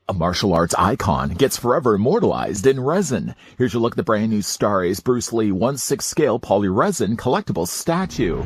A martial arts icon gets forever immortalized in resin. Here's your look at the brand new Star Ace Bruce Lee 1/6 scale polyresin collectible statue.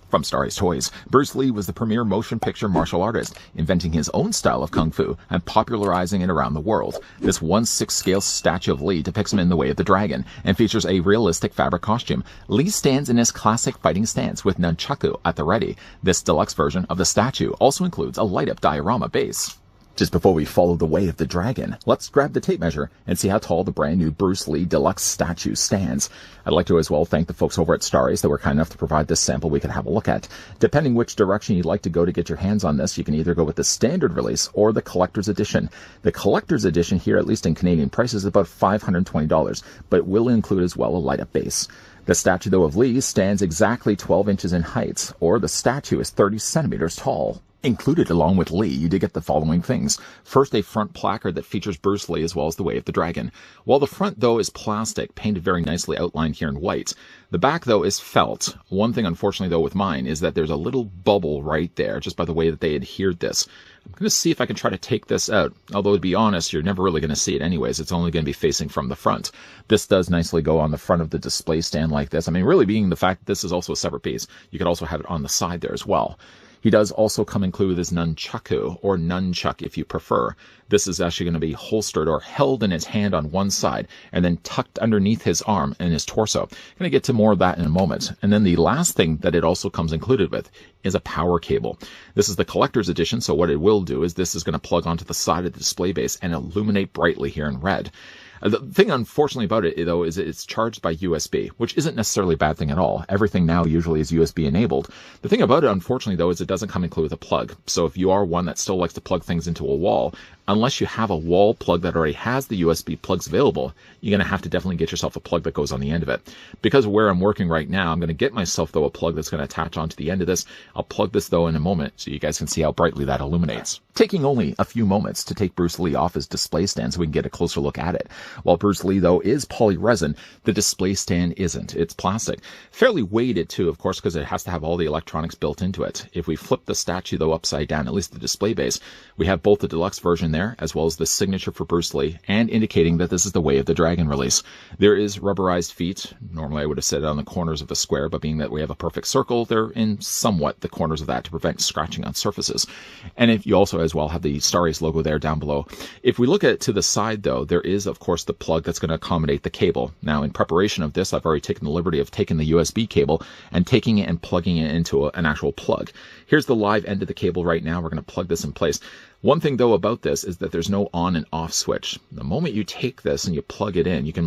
From Star Ace Toys, Bruce Lee was the premier motion picture martial artist, inventing his own style of kung fu and popularizing it around the world. This 1/6 scale statue of Lee depicts him in the way of the dragon and features a realistic fabric costume. Lee stands in his classic fighting stance with nunchaku at the ready. This deluxe version of the statue also includes a light-up diorama base. Just before we follow the way of the dragon, let's grab the tape measure and see how tall the brand new Bruce Lee deluxe statue stands. I'd like to as well thank the folks over at Star Ace that were kind enough to provide this sample we could have a look at. Depending which direction you'd like to go to get your hands on this, you can either go with the standard release or the collector's edition. The collector's edition here, at least in Canadian prices, is about $520, but will include as well a light-up base. The statue, though, of Lee stands exactly 12 inches in height, or the statue is 30 centimeters tall. Included along with Lee, you did get the following things. First, a front placard that features Bruce Lee as well as the Way of the Dragon. While the front, though, is plastic, painted very nicely outlined here in white, the back, though, is felt. One thing, unfortunately, though, with mine is that there's a little bubble right there, just by the way that they adhered this. I'm going to see if I can try to take this out. Although, to be honest, you're never really going to see it anyways. It's only going to be facing from the front. This does nicely go on the front of the display stand like this. I mean, really being the fact that this is also a separate piece, you could also have it on the side there as well. He does also come included with his nunchaku, or nunchuck if you prefer. This is actually going to be holstered or held in his hand on one side and then tucked underneath his arm and his torso. I'm going to get to more of that in a moment. And then the last thing that it also comes included with is a power cable. This is the collector's edition, so what it will do is this is going to plug onto the side of the display base and illuminate brightly here in red. The thing, unfortunately, about it, though, is it's charged by USB, which isn't necessarily a bad thing at all. Everything now usually is USB enabled. The thing about it, unfortunately, though, is it doesn't come included with a plug. So if you are one that still likes to plug things into a wall, unless you have a wall plug that already has the USB plugs available, you're going to have to definitely get yourself a plug that goes on the end of it. Because of where I'm working right now, I'm going to get myself, though, a plug that's going to attach onto the end of this. I'll plug this, though, in a moment so you guys can see how brightly that illuminates. Taking only a few moments to take Bruce Lee off his display stand so we can get a closer look at it. While Bruce Lee, though, is polyresin, the display stand isn't. It's plastic. Fairly weighted, too, of course, because it has to have all the electronics built into it. If we flip the statue, though, upside down, at least the display base, we have both the deluxe version there, as well as the signature for Bruce Lee, and indicating that this is the Way of the Dragon release. There is rubberized feet. Normally, I would have said it on the corners of the square, but being that we have a perfect circle, they're in somewhat the corners of that to prevent scratching on surfaces. And if you also as well have the Star Ace logo there down below. If we look at it to the side, though, there is, of course, the plug that's going to accommodate the cable. Now, in preparation of this, I've already taken the liberty of taking the USB cable and taking it and plugging it into an actual plug. Here's the live end of the cable right now. We're going to plug this in place. One thing, though, about this is that there's no on and off switch. The moment you take this and you plug it in, the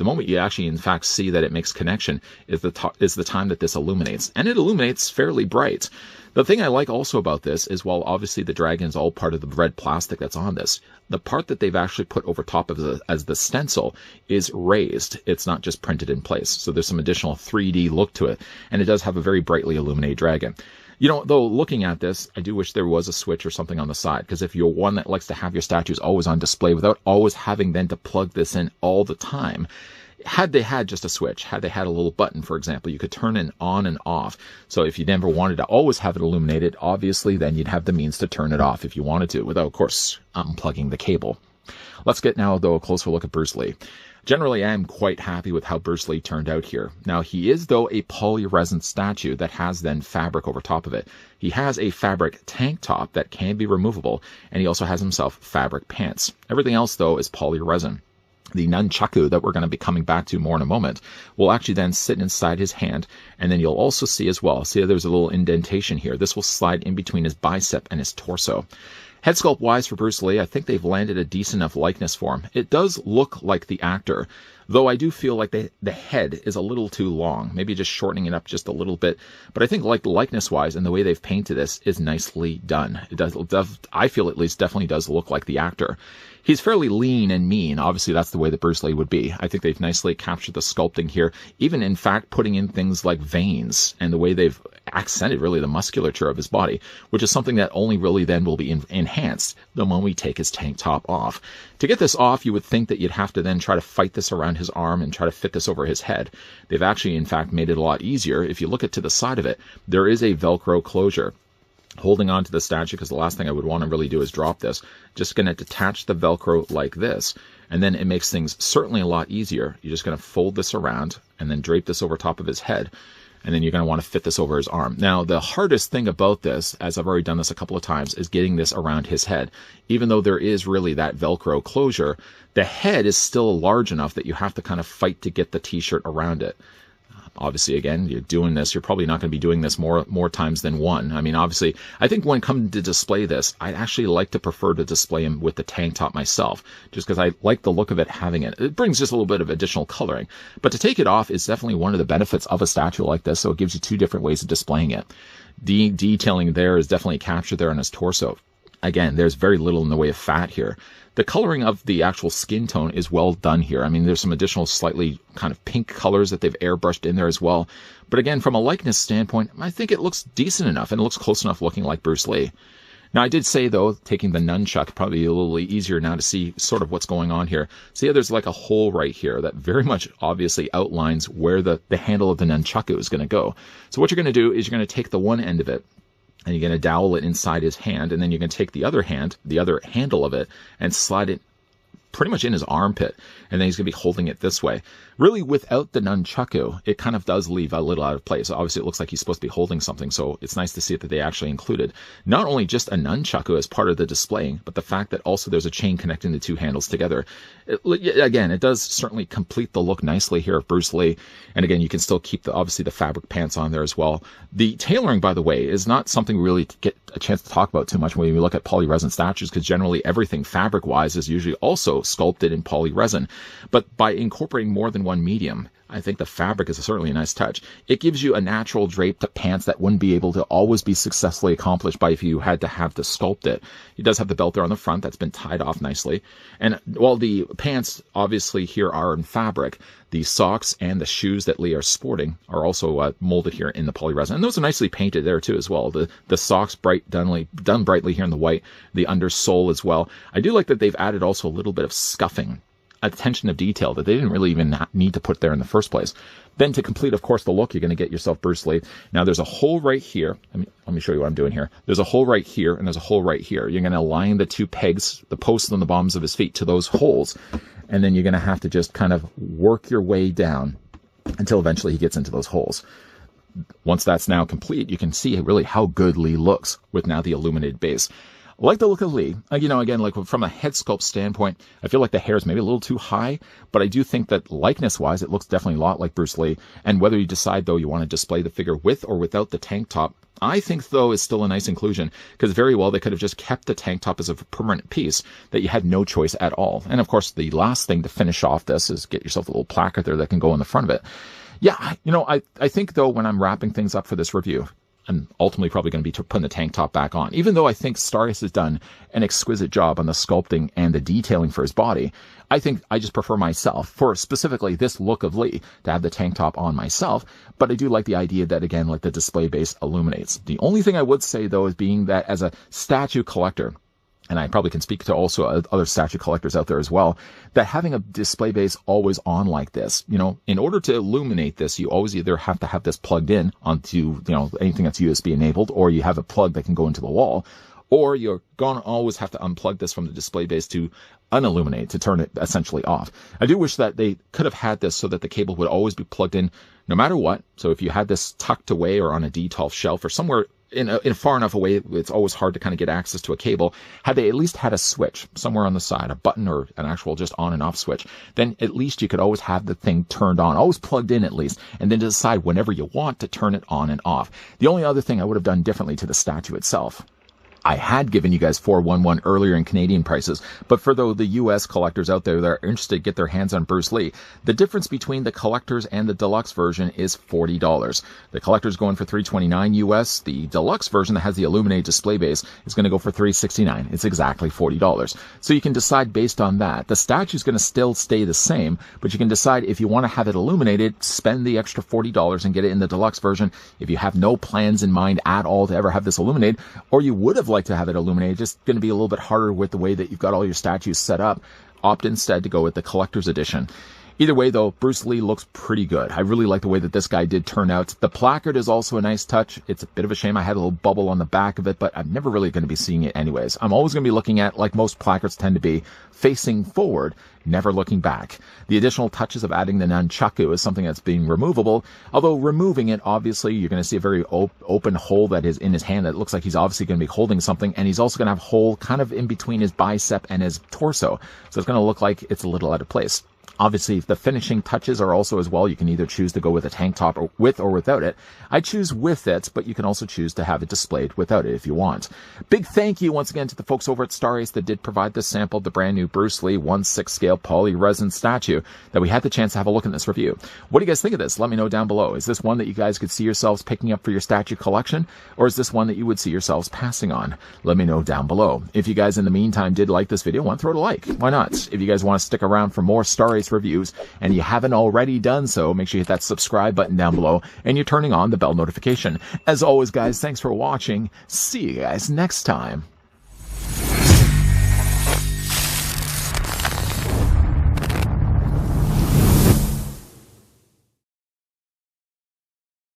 moment you actually, in fact, see that it makes connection is the time that this illuminates. And it illuminates fairly bright. The thing I like also about this is, while obviously the dragon is all part of the red plastic that's on this, the part that they've actually put over top of as the stencil is raised. It's not just printed in place. So there's some additional 3D look to it. And it does have a very brightly illuminated dragon. You know, though, looking at this, I do wish there was a switch or something on the side, because if you're one that likes to have your statues always on display without always having then to plug this in all the time, had they had just a switch, had they had a little button, for example, you could turn it on and off. So if you never wanted to always have it illuminated, obviously then you'd have the means to turn it off if you wanted to, without, of course, unplugging the cable. Let's get now, though, a closer look at Bruce Lee. Generally, I am quite happy with how Bruce Lee turned out here. Now, he is, though, a polyresin statue that has then fabric over top of it. He has a fabric tank top that can be removable, and he also has himself fabric pants. Everything else, though, is polyresin. The nunchaku that we're going to be coming back to more in a moment will actually then sit inside his hand, and then you'll also see as well, see there's a little indentation here. This will slide in between his bicep and his torso. Head sculpt wise for Bruce Lee, I think they've landed a decent enough likeness for him. It does look like the actor, though I do feel like the head is a little too long, maybe just shortening it up just a little bit. But I think like likeness wise and the way they've painted this is nicely done. It does, I feel at least, definitely does look like the actor. He's fairly lean and mean. Obviously, that's the way that Bruce Lee would be. I think they've nicely captured the sculpting here, even in fact putting in things like veins and the way they've accented really the musculature of his body, which is something that only really then will be enhanced the moment we take his tank top off. To get this off, you would think that you'd have to then try to fight this around his arm and try to fit this over his head. They've actually, in fact, made it a lot easier. If you look at to the side of it, there is a Velcro closure. Holding on to the statue, because the last thing I would want to really do is drop this. Just going to detach the Velcro like this, and then it makes things certainly a lot easier. You're just going to fold this around and then drape this over top of his head, and then you're going to want to fit this over his arm. Now, the hardest thing about this, as I've already done this a couple of times, is getting this around his head. Even though there is really that Velcro closure, the head is still large enough that you have to kind of fight to get the t-shirt around it. Obviously, again, you're doing this, you're probably not going to be doing this more times than one. I mean, obviously, I think when it comes to display this, I'd actually like to prefer to display him with the tank top myself, just because I like the look of it having it. It brings just a little bit of additional coloring. But to take it off is definitely one of the benefits of a statue like this, so it gives you two different ways of displaying it. The detailing there is definitely captured there on his torso. Again, there's very little in the way of fat here. The coloring of the actual skin tone is well done here. I mean, there's some additional slightly kind of pink colors that they've airbrushed in there as well. But again, from a likeness standpoint, I think it looks decent enough and it looks close enough looking like Bruce Lee. Now, I did say, though, taking the nunchuck, probably a little easier now to see sort of what's going on here. See how there's like a hole right here that very much obviously outlines where the handle of the nunchaku is going to go. So what you're going to do is you're going to take the one end of it, and you're going to dowel it inside his hand, and then you're going to take the other hand, the other handle of it, and slide it pretty much in his armpit, and then he's going to be holding it this way. Really, without the nunchaku, it kind of does leave a little out of place. Obviously, it looks like he's supposed to be holding something, so it's nice to see that they actually included not only just a nunchaku as part of the displaying, but the fact that also there's a chain connecting the two handles together. Again, it does certainly complete the look nicely here of Bruce Lee, and again, you can still keep obviously the fabric pants on there as well. The tailoring, by the way, is not something we really get a chance to talk about too much when we look at polyresin statues, because generally everything fabric-wise is usually also sculpted in polyresin. But by incorporating more than one medium, I think the fabric is certainly a nice touch. It gives you a natural drape to pants that wouldn't be able to always be successfully accomplished by if you had to have to sculpt it. It does have the belt there on the front that's been tied off nicely. And while the pants obviously here are in fabric, the socks and the shoes that Lee are sporting are also molded here in the polyresin. And those are nicely painted there too as well. The socks done brightly here in the white, the undersole as well. I do like that they've added also a little bit of scuffing, attention of detail that they didn't really even need to put there in the first place. Then to complete, of course, the look, you're going to get yourself Bruce Lee. Now there's a hole right here. Let me show you what I'm doing here. There's a hole right here and there's a hole right here. You're going to align the two pegs, the posts on the bottoms of his feet, to those holes. And then you're going to have to just kind of work your way down until eventually he gets into those holes. Once that's now complete, you can see really how good Lee looks with now the illuminated base. I like the look of Lee. Again, like from a head sculpt standpoint, I feel like the hair is maybe a little too high, but I do think that likeness-wise, it looks definitely a lot like Bruce Lee. And whether you decide, though, you want to display the figure with or without the tank top, I think, though, is still a nice inclusion, because very well they could have just kept the tank top as a permanent piece that you had no choice at all. And, of course, the last thing to finish off this is get yourself a little placard there that can go in the front of it. Yeah, I think, though, when I'm wrapping things up for this review, I'm ultimately probably going to be putting the tank top back on. Even though I think Starius has done an exquisite job on the sculpting and the detailing for his body, I think I just prefer myself, for specifically this look of Lee, to have the tank top on myself. But I do like the idea that, again, like the display base illuminates. The only thing I would say, though, is being that as a statue collector, and I probably can speak to also other statue collectors out there as well, that having a display base always on like this, in order to illuminate this, you always either have to have this plugged in onto, anything that's USB enabled, or you have a plug that can go into the wall, or you're going to always have to unplug this from the display base to unilluminate, to turn it essentially off. I do wish that they could have had this so that the cable would always be plugged in no matter what. So if you had this tucked away or on a D12 shelf or somewhere in far enough away, it's always hard to kind of get access to a cable. Had they at least had a switch somewhere on the side, a button or an actual just on and off switch, then at least you could always have the thing turned on, always plugged in at least, and then decide whenever you want to turn it on and off. The only other thing I would have done differently to the statue itself I had given you guys 411 earlier in Canadian prices, but for the US collectors out there that are interested to get their hands on Bruce Lee, the difference between the collectors and the deluxe version is $40. The collector's going for $329 US. The deluxe version that has the illuminated display base is going to go for $369. It's exactly $40. So you can decide based on that. The statue is going to still stay the same, but you can decide if you want to have it illuminated, spend the extra $40 and get it in the deluxe version. If you have no plans in mind at all to ever have this illuminated, or you would have liked to have it illuminated, just going to be a little bit harder with the way that you've got all your statues set up, opt instead to go with the collector's edition. Either way, though, Bruce Lee looks pretty good. I really like the way that this guy did turn out. The placard is also a nice touch. It's a bit of a shame I had a little bubble on the back of it, but I'm never really going to be seeing it anyways. I'm always going to be looking at, like most placards tend to be, facing forward, never looking back. The additional touches of adding the nunchaku is something that's being removable, although removing it, obviously, you're going to see a very open hole that is in his hand that looks like he's obviously going to be holding something, and he's also going to have a hole kind of in between his bicep and his torso, so it's going to look like it's a little out of place. Obviously, the finishing touches are also as well. You can either choose to go with a tank top or without it. I choose with it, but you can also choose to have it displayed without it if you want. Big thank you once again to the folks over at Star Ace that did provide this sample of the brand new Bruce Lee 1/6 scale poly resin statue that we had the chance to have a look in this review. What do you guys think of this? Let me know down below. Is this one that you guys could see yourselves picking up for your statue collection? Or is this one that you would see yourselves passing on? Let me know down below. If you guys in the meantime did like this video, want to throw it a like. Why not? If you guys want to stick around for more Star Ace reviews and you haven't already done so, make sure you hit that subscribe button down below and you're turning on the bell notification. As always, guys, thanks for watching. See you guys next time.